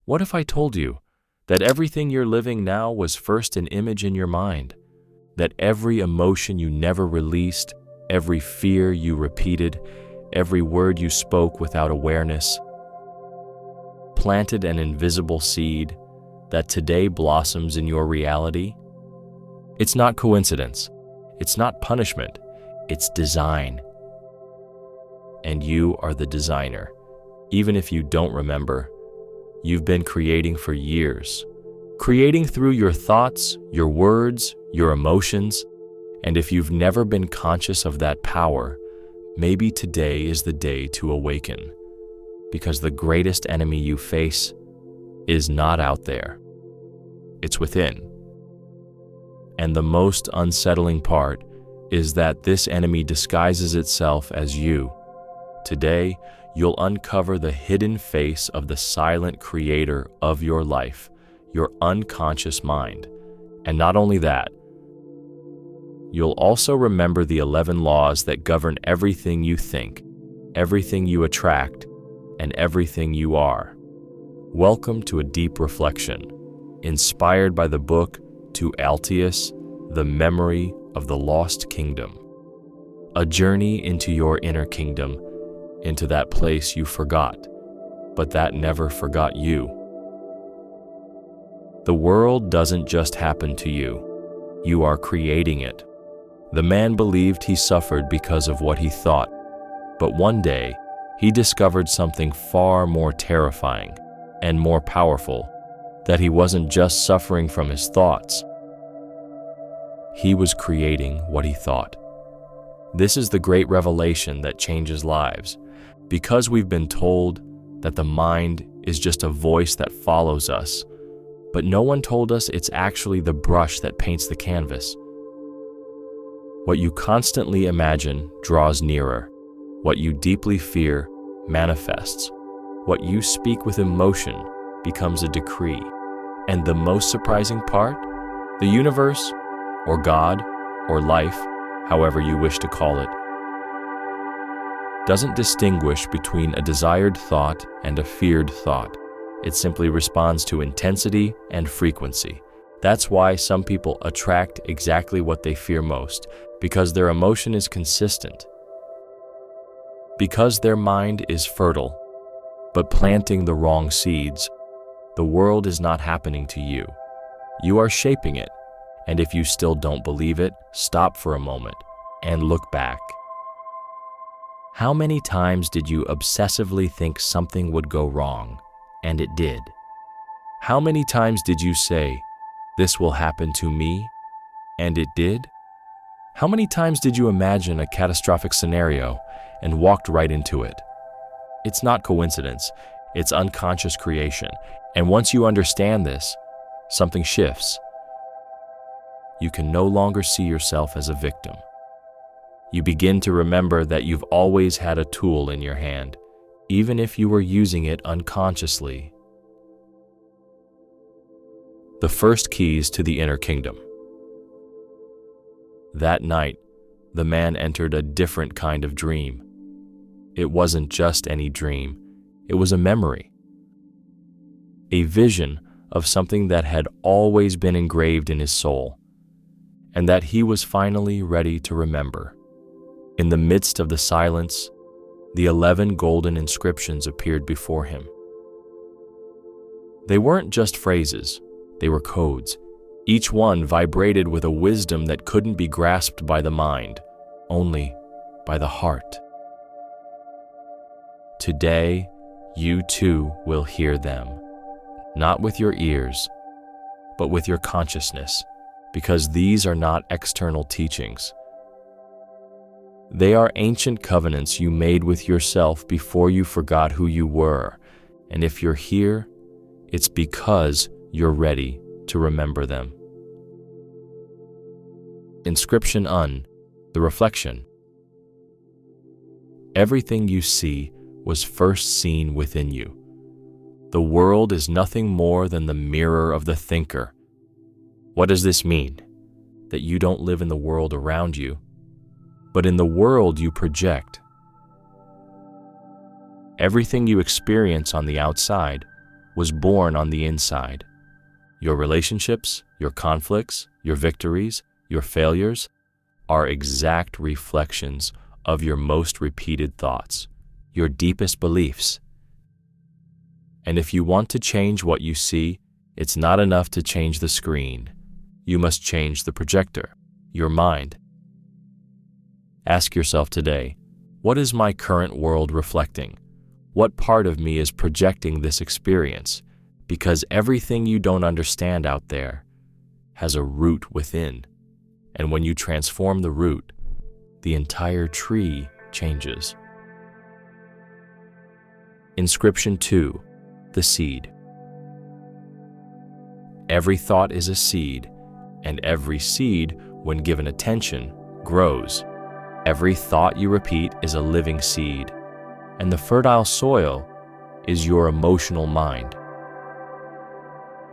What if I told you that everything you're living now was first an image in your mind, that every emotion you never released, every fear you repeated, every word you spoke without awareness, planted an invisible seed that today blossoms in your reality? It's not coincidence. It's not punishment. It's design. And you are the designer. Even if you don't remember, you've been creating for years. Creating through your thoughts, your words, your emotions. And if you've never been conscious of that power, maybe today is the day to awaken. Because the greatest enemy you face is not out there. It's within. And the most unsettling part is that this enemy disguises itself as you. Today, you'll uncover the hidden face of the silent creator of your life, your unconscious mind. And not only that, you'll also remember the 11 laws that govern everything you think, everything you attract, and everything you are. Welcome to a deep reflection, inspired by the book To Altius, The Memory of the Lost Kingdom. A journey into your inner kingdom, into that place you forgot, but that never forgot you. The world doesn't just happen to you. You are creating it. The man believed he suffered because of what he thought, but one day, he discovered something far more terrifying and more powerful, that he wasn't just suffering from his thoughts. He was creating what he thought. This is the great revelation that changes lives, because we've been told that the mind is just a voice that follows us, but no one told us it's actually the brush that paints the canvas. What you constantly imagine draws nearer. What you deeply fear manifests. What you speak with emotion becomes a decree. And the most surprising part? The universe, or God, or life, however you wish to call it, doesn't distinguish between a desired thought and a feared thought. It simply responds to intensity and frequency. That's why some people attract exactly what they fear most, because their emotion is consistent. Because their mind is fertile, but planting the wrong seeds, the world is not happening to you. You are shaping it, and if you still don't believe it, stop for a moment and look back. How many times did you obsessively think something would go wrong, and it did? How many times did you say, "This will happen to me," and it did? How many times did you imagine a catastrophic scenario and walked right into it? It's not coincidence, it's unconscious creation. And once you understand this, something shifts. You can no longer see yourself as a victim. You begin to remember that you've always had a tool in your hand, even if you were using it unconsciously. The first keys to the inner kingdom. That night, the man entered a different kind of dream. It wasn't just any dream, it was a memory. A vision of something that had always been engraved in his soul, and that he was finally ready to remember. In the midst of the silence, the 11 golden inscriptions appeared before him. They weren't just phrases, they were codes. Each one vibrated with a wisdom that couldn't be grasped by the mind, only by the heart. Today, you too will hear them, not with your ears, but with your consciousness, because these are not external teachings. They are ancient covenants you made with yourself before you forgot who you were, and if you're here, it's because you're ready to remember them. Inscription the reflection. Everything you see was first seen within you. The world is nothing more than the mirror of the thinker. What does this mean? That you don't live in the world around you, but in the world you project. Everything you experience on the outside was born on the inside. Your relationships, your conflicts, your victories, your failures are exact reflections of your most repeated thoughts, your deepest beliefs. And if you want to change what you see, it's not enough to change the screen. You must change the projector, your mind. Ask yourself today, what is my current world reflecting? What part of me is projecting this experience? Because everything you don't understand out there has a root within. And when you transform the root, the entire tree changes. Inscription 2, the seed. Every thought is a seed, and every seed, when given attention, grows. Every thought you repeat is a living seed, and the fertile soil is your emotional mind.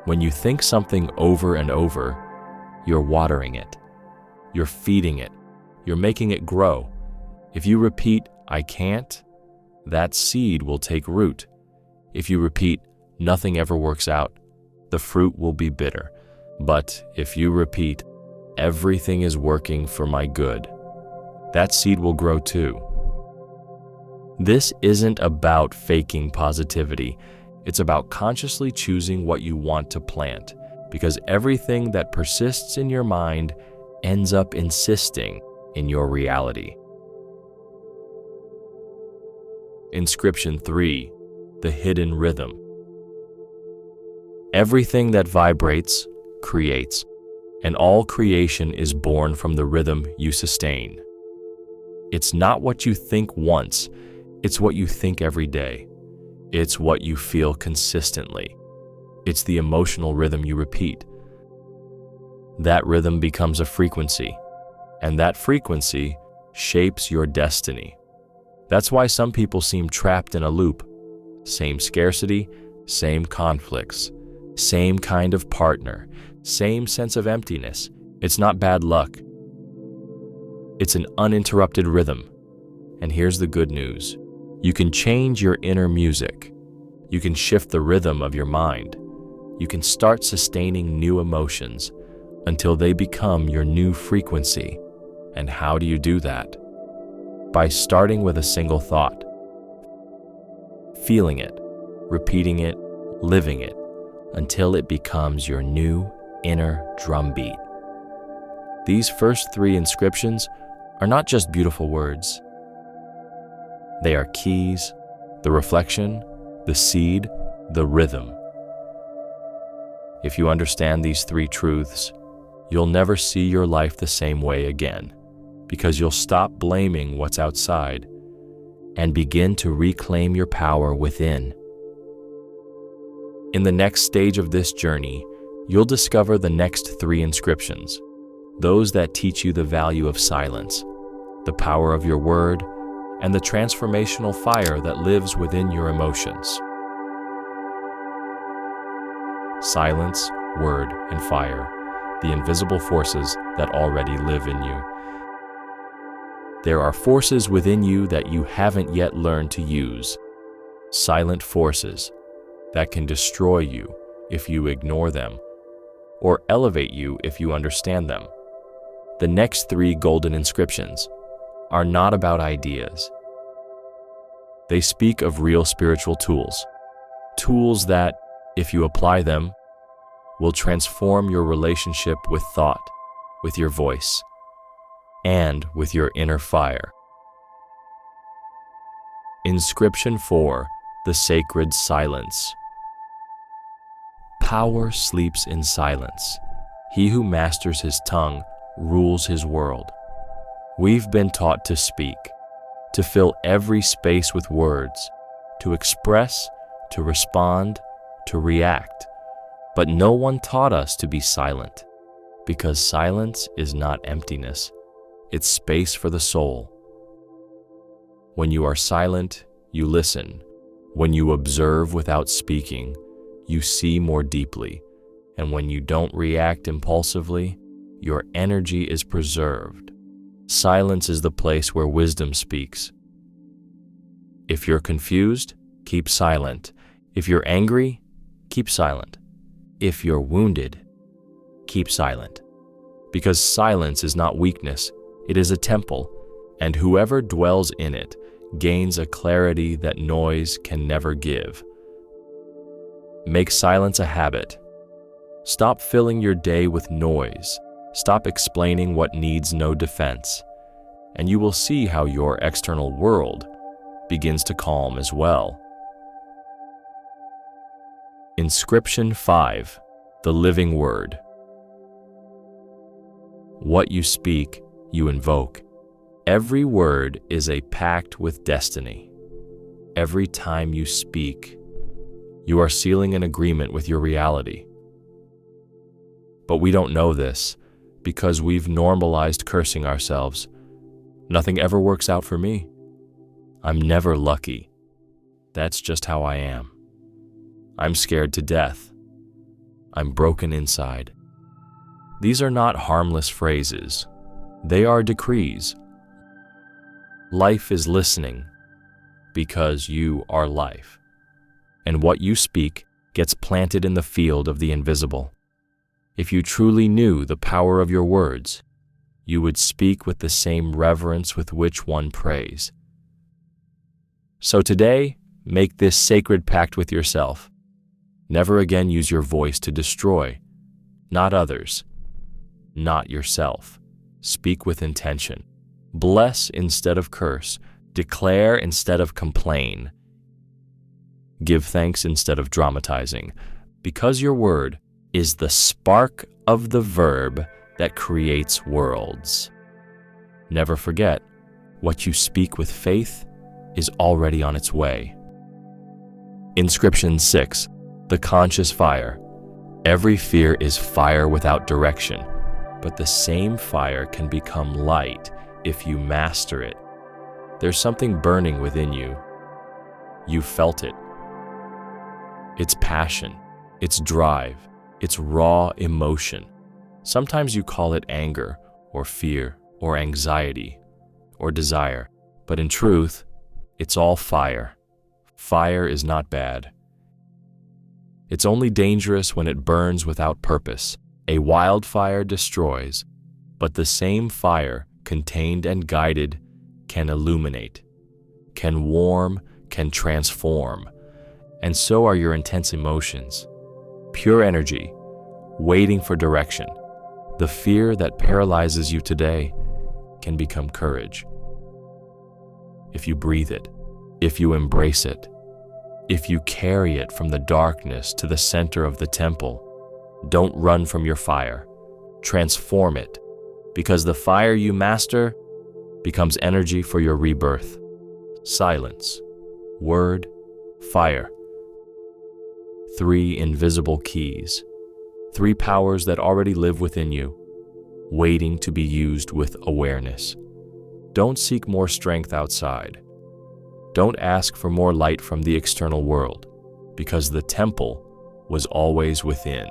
When you think something over and over, you're watering it. You're feeding it. You're making it grow. If you repeat, "I can't," that seed will take root. If you repeat, "Nothing ever works out," the fruit will be bitter. But if you repeat, "Everything is working for my good," that seed will grow too. This isn't about faking positivity. It's about consciously choosing what you want to plant, because everything that persists in your mind ends up insisting in your reality. Inscription 3, the hidden rhythm. Everything that vibrates creates, and all creation is born from the rhythm you sustain. It's not what you think once, it's what you think every day. It's what you feel consistently. It's the emotional rhythm you repeat. That rhythm becomes a frequency, and that frequency shapes your destiny. That's why some people seem trapped in a loop. Same scarcity, same conflicts, same kind of partner, same sense of emptiness. It's not bad luck. It's an uninterrupted rhythm. And here's the good news. You can change your inner music. You can shift the rhythm of your mind. You can start sustaining new emotions until they become your new frequency. And how do you do that? By starting with a single thought. Feeling it, repeating it, living it, until it becomes your new inner drumbeat. These first 3 inscriptions are not just beautiful words. They are keys, the reflection, the seed, the rhythm. If you understand these 3 truths, you'll never see your life the same way again, because you'll stop blaming what's outside and begin to reclaim your power within. In the next stage of this journey, you'll discover the next 3 inscriptions, those that teach you the value of silence, the power of your word, and the transformational fire that lives within your emotions. Silence, word, and fire, the invisible forces that already live in you. There are forces within you that you haven't yet learned to use, silent forces that can destroy you if you ignore them, or elevate you if you understand them. The next 3 golden inscriptions are not about ideas. They speak of real spiritual tools, tools that, if you apply them, will transform your relationship with thought, with your voice, and with your inner fire. Inscription 4, the sacred silence. Power sleeps in silence. He who masters his tongue rules his world. We've been taught to speak, to fill every space with words, to express, to respond, to react. But no one taught us to be silent, because silence is not emptiness, it's space for the soul. When you are silent, you listen. When you observe without speaking, you see more deeply. And when you don't react impulsively, your energy is preserved. Silence is the place where wisdom speaks. If you're confused, keep silent. If you're angry, keep silent. If you're wounded, keep silent. Because silence is not weakness, it is a temple, and whoever dwells in it gains a clarity that noise can never give. Make silence a habit. Stop filling your day with noise. Stop explaining what needs no defense, and you will see how your external world begins to calm as well. Inscription 5, the living word. What you speak, you invoke. Every word is a pact with destiny. Every time you speak, you are sealing an agreement with your reality. But we don't know this because we've normalized cursing ourselves. Nothing ever works out for me. I'm never lucky. That's just how I am. I'm scared to death. I'm broken inside. These are not harmless phrases. They are decrees. Life is listening because you are life. And what you speak gets planted in the field of the invisible. If you truly knew the power of your words, you would speak with the same reverence with which one prays. So today, make this sacred pact with yourself. Never again use your voice to destroy, not others, not yourself. Speak with intention. Bless instead of curse. Declare instead of complain. Give thanks instead of dramatizing, because your word is the spark of the verb that creates worlds. Never forget, what you speak with faith is already on its way. Inscription 6, the conscious fire. Every fear is fire without direction, but the same fire can become light if you master it. There's something burning within you. You felt it. It's passion, it's drive, it's raw emotion. Sometimes you call it anger, or fear, or anxiety, or desire, but in truth, it's all fire. Fire is not bad. It's only dangerous when it burns without purpose. A wildfire destroys, but the same fire, contained and guided, can illuminate, can warm, can transform. And so are your intense emotions. Pure energy, waiting for direction. The fear that paralyzes you today can become courage. If you breathe it, if you embrace it, if you carry it from the darkness to the center of the temple, don't run from your fire. Transform it, because the fire you master becomes energy for your rebirth. Silence, word, fire. 3 invisible keys. 3 powers that already live within you, waiting to be used with awareness. Don't seek more strength outside. Don't ask for more light from the external world, because the temple was always within.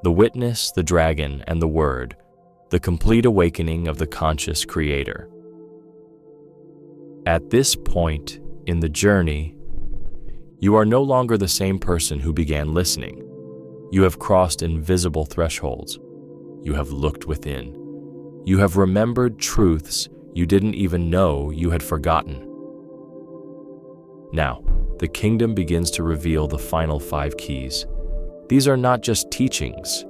The witness, the dragon, and the word, the complete awakening of the conscious creator. At this point in the journey, you are no longer the same person who began listening. You have crossed invisible thresholds. You have looked within. You have remembered truths you didn't even know you had forgotten. Now, the kingdom begins to reveal the final 5 keys. These are not just teachings,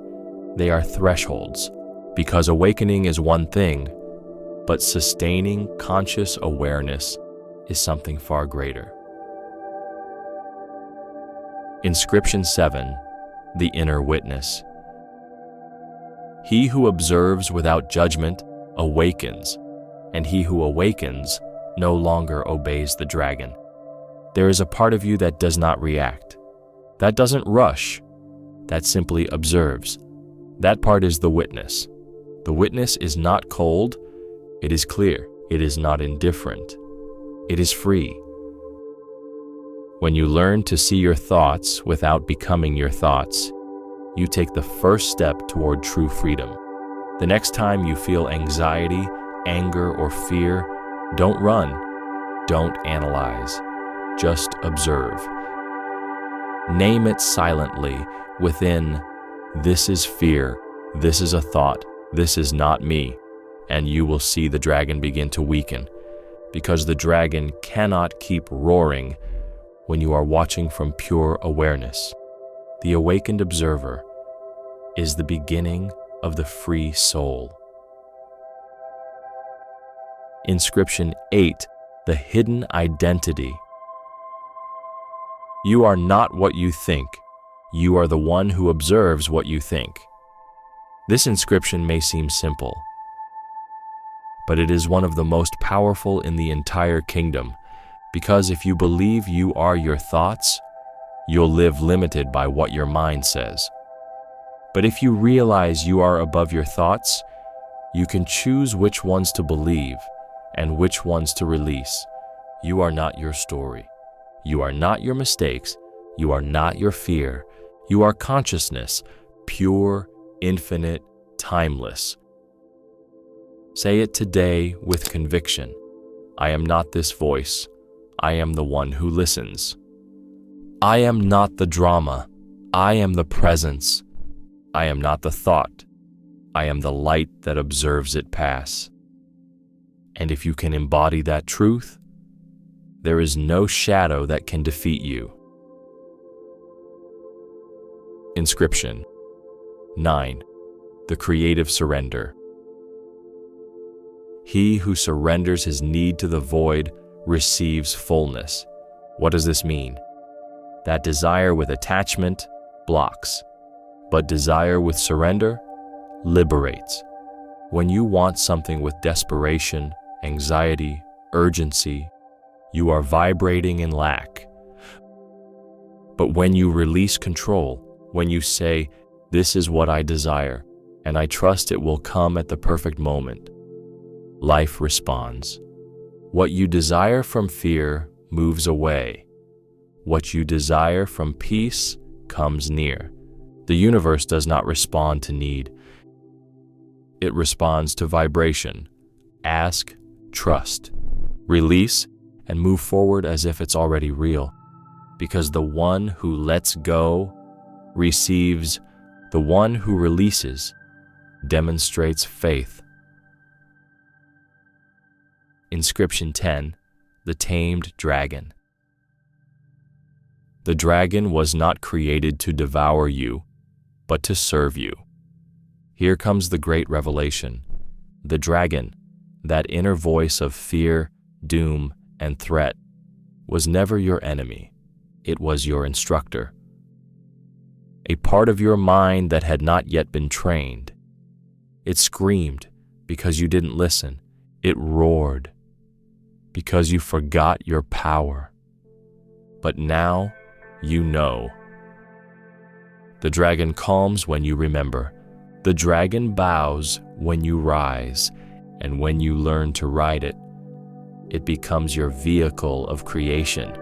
they are thresholds, because awakening is one thing, but sustaining conscious awareness is something far greater. Inscription 7, the inner witness. He who observes without judgment awakens, and he who awakens no longer obeys the dragon. There is a part of you that does not react, that doesn't rush, that simply observes. That part is the witness. The witness is not cold, it is clear, it is not indifferent, it is free. When you learn to see your thoughts without becoming your thoughts, you take the first step toward true freedom. The next time you feel anxiety, anger, or fear, don't run, don't analyze, just observe. Name it silently within, "This is fear, this is a thought, this is not me," and you will see the dragon begin to weaken, because the dragon cannot keep roaring when you are watching from pure awareness. The awakened observer is the beginning of the free soul. Inscription 8, the hidden identity. You are not what you think. You are the one who observes what you think. This inscription may seem simple, but it is one of the most powerful in the entire kingdom, because if you believe you are your thoughts, you'll live limited by what your mind says. But if you realize you are above your thoughts, you can choose which ones to believe and which ones to release. You are not your story. You are not your mistakes. You are not your fear. You are consciousness, pure, infinite, timeless. Say it today with conviction. I am not this voice. I am the one who listens. I am not the drama. I am the presence. I am not the thought. I am the light that observes it pass. And if you can embody that truth, there is no shadow that can defeat you. Inscription 9. The creative surrender. He who surrenders his need to the void receives fullness. What does this mean? That desire with attachment blocks, but desire with surrender liberates. When you want something with desperation, anxiety, urgency, you are vibrating in lack. But when you release control, when you say, "This is what I desire, and I trust it will come at the perfect moment," life responds. What you desire from fear moves away. What you desire from peace comes near. The universe does not respond to need. It responds to vibration. Ask, trust, release, and move forward as if it's already real. Because the one who lets go receives, the one who releases demonstrates faith. Inscription 10, the tamed dragon. The dragon was not created to devour you, but to serve you. Here comes the great revelation. The dragon, that inner voice of fear, doom, and threat, was never your enemy. It was your instructor. A part of your mind that had not yet been trained. It screamed because you didn't listen. It roared because you forgot your power. But now you know. The dragon calms when you remember. The dragon bows when you rise, and when you learn to ride it, it becomes your vehicle of creation.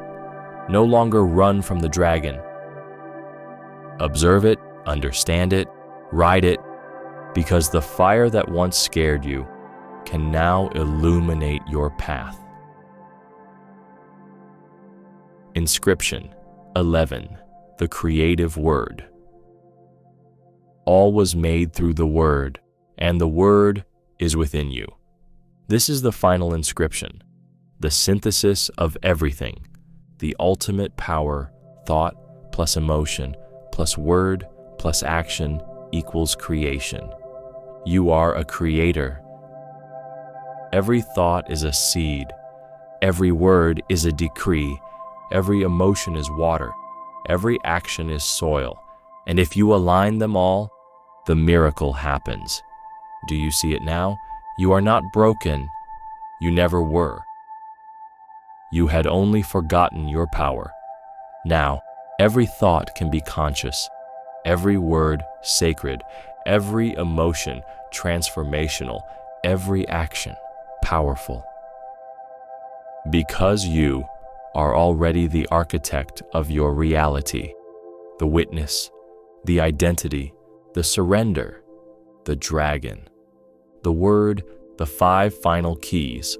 No longer run from the dragon. Observe it, understand it, ride it, because the fire that once scared you can now illuminate your path. Inscription 11, the creative word. All was made through the Word, and the Word is within you. This is the final inscription, the synthesis of everything, the ultimate power, thought plus emotion plus word plus action equals creation. You are a creator. Every thought is a seed. Every word is a decree. Every emotion is water. Every action is soil. And if you align them all, the miracle happens. Do you see it now? You are not broken. You never were. You had only forgotten your power. Now, every thought can be conscious, every word sacred, every emotion transformational, every action powerful. Because you are already the architect of your reality, the witness, the identity, the surrender, the dragon, the word, the 5 final keys,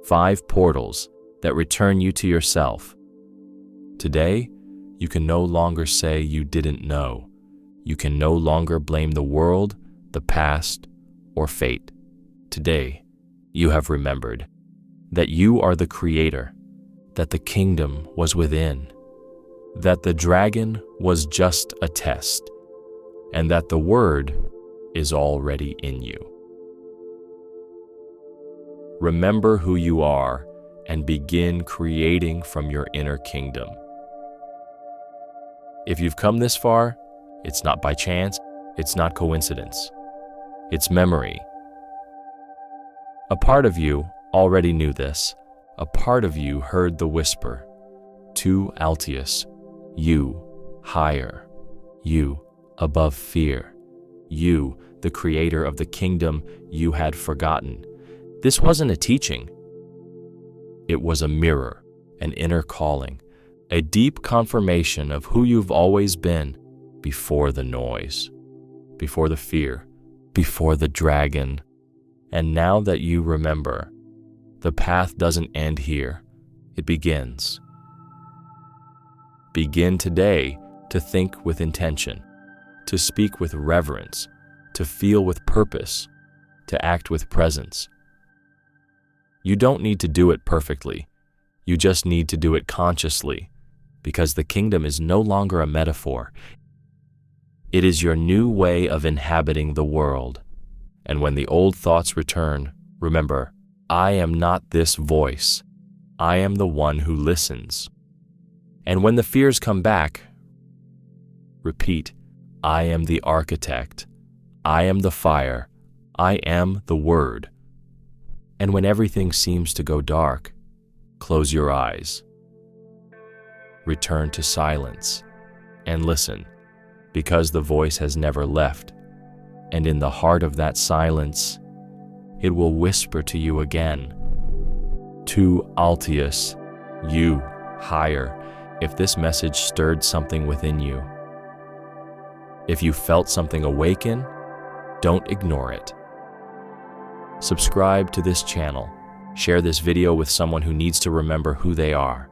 5 portals that return you to yourself. Today, You can no longer say you didn't know. You can no longer blame the world, the past, or fate. Today, you have remembered that you are the creator, that the kingdom was within, that the dragon was just a test, and that the word is already in you. Remember who you are and begin creating from your inner kingdom. If you've come this far, it's not by chance, it's not coincidence. It's memory. A part of you already knew this. A part of you heard the whisper, to Altius, you, higher, you, above fear, you, the creator of the kingdom you had forgotten. This wasn't a teaching. It was a mirror, an inner calling, a deep confirmation of who you've always been before the noise, before the fear, before the dragon. And now that you remember, the path doesn't end here, it begins. Begin today to think with intention, to speak with reverence, to feel with purpose, to act with presence. You don't need to do it perfectly. You just need to do it consciously, because the kingdom is no longer a metaphor. It is your new way of inhabiting the world. And when the old thoughts return, remember, I am not this voice. I am the one who listens. And when the fears come back, repeat, I am the architect. I am the fire. I am the word. And when everything seems to go dark, close your eyes. Return to silence and listen, because the voice has never left. And in the heart of that silence, it will whisper to you again, to Altius, you, higher. If this message stirred something within you, if you felt something awaken, don't ignore it. Subscribe to this channel, share this video with someone who needs to remember who they are,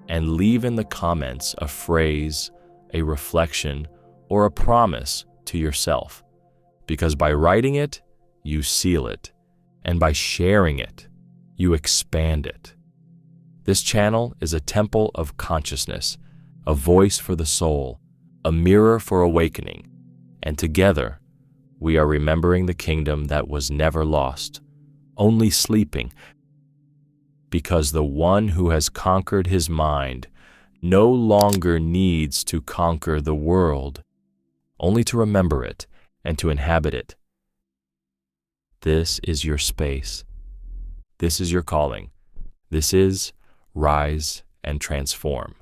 and leave in the comments a phrase, a reflection, or a promise to yourself. Because by writing it, you seal it, and by sharing it, you expand it. This channel is a temple of consciousness, a voice for the soul, a mirror for awakening, and together, we are remembering the kingdom that was never lost, only sleeping, because the one who has conquered his mind no longer needs to conquer the world, only to remember it and to inhabit it. This is your space. This is your calling. This is Rise and Transform.